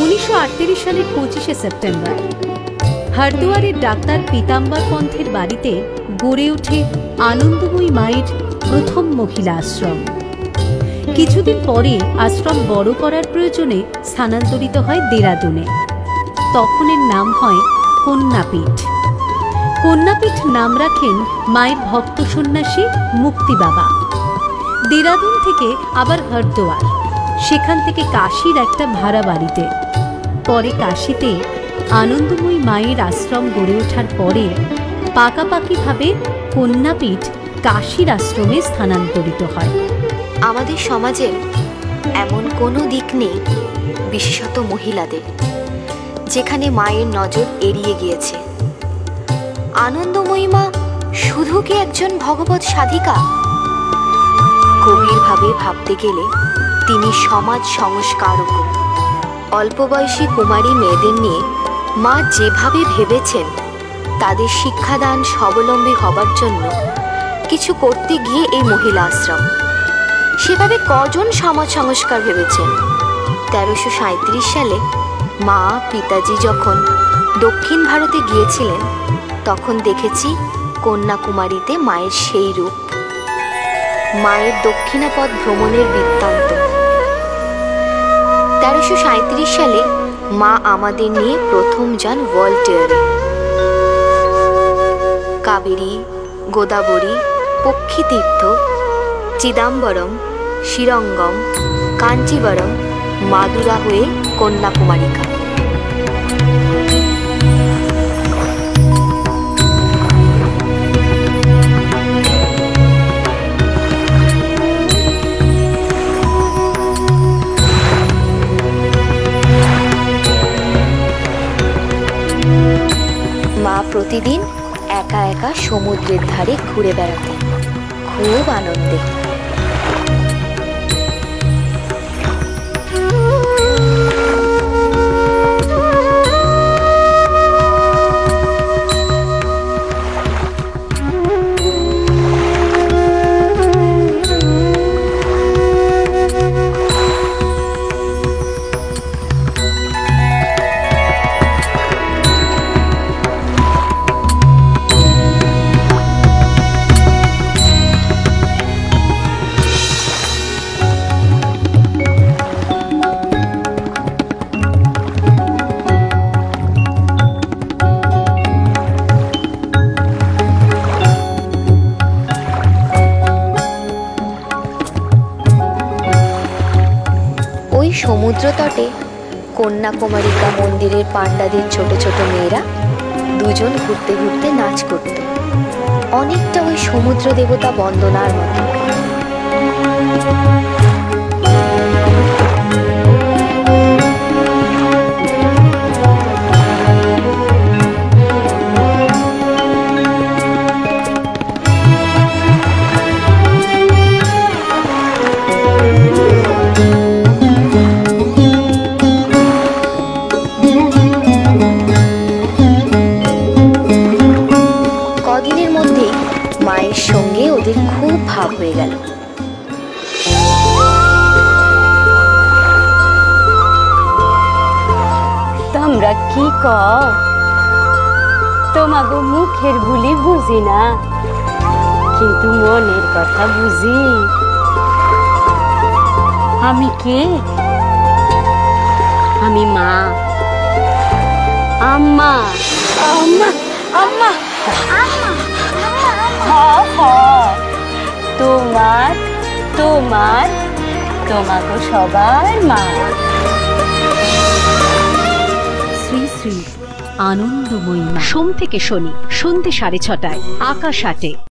1938 সালের 25শে September হরিদ্বারের doctor Pitambar পন্থের বাড়িতে গড়ে ওঠে আনন্দময়ী মায়ের প্রথম মহিলা আশ্রম। কিছুদিন পরে আশ্রম বড় করার প্রয়োজনে স্থানান্তরিত হয় দেরাদুনে। তখন এর নাম হয় কন্যাপীঠ। কন্যাপীঠ নাম রাখেন মায়ের ভক্ত সন্ন্যাসী মুক্তি বাবা। দেরাদুন থেকে আবার হরিদ্বার, সেখান থেকে কাশীর একটা ভাড়া বাড়িতে। পরে কাশীতে আনন্দময়ী মায়ের আশ্রম গড়ে ওঠার পরে পাকাপাকিভাবে কন্যাপীঠ কাশীর আশ্রমে স্থানান্তরিত হয়। আমাদের সমাজের এমন কোনো দিক নেই, বিশেষত মহিলাদের, যেখানে মায়ের নজর এড়িয়ে গিয়েছে। আনন্দময়ী মা শুধু কি একজন ভগবৎ সাধিকা? গভীরভাবে ভাবতে গেলে তিনি সমাজ সংস্কারক। অল্প বয়সী কুমারী মেয়েদের নিয়ে মা যেভাবে ভেবেছেন তাদের শিক্ষাদান স্বাবলম্বী হবার জন্য কিছু করতে গিয়ে এই মহিলা আশ্রম, সেভাবে কজন সমাজ সংস্কার ভেবেছেন। 1337 সালে মা পিতাজি যখন দক্ষিণ ভারতে গিয়েছিলেন তখন দেখেছি কন্যাকুমারীতে মায়ের সেই রূপ। মায়ের দক্ষিণাপথ ভ্রমণের বৃত্তান্ত। 1337 সালে মা আমাদের নিয়ে প্রথম যান ওয়ার্ল্ড ট্যুরে। কাবেরী, গোদাবরী, পক্ষীতীর্থ, চিদাম্বরম, শ্রীরঙ্গম, কাঞ্চীবরম, মাদুরা হয়ে কন্যাকুমারিকা। মা প্রতিদিন একা একা সমুদ্রের ধারে ঘুরে বেড়াতেন, খুব আনন্দে। সমুদ্র তটে কন্যাকুমারিকা মন্দিরের পাণ্ডাদের ছোট ছোট মেয়েরা দুজন ঘুরতে ঘুরতে নাচ করত, অনেকটা ওই সমুদ্র দেবতা বন্দনার মতো। খুব ভাব হয়ে গেল। তোমরা কি কও? তোমাগো মুখের বুলি বুঝি না, কিন্তু মনের কথা বুঝি। আমি কে? আমি মা। আম্মা, আম্মা, আম্মা, তোমার তোমার তোমাকে সবার মা। শ্রী শ্রী আনন্দময়ী মা। সোম থেকে শনি সন্ধ্যে 6:30 আকাশ 8-এ।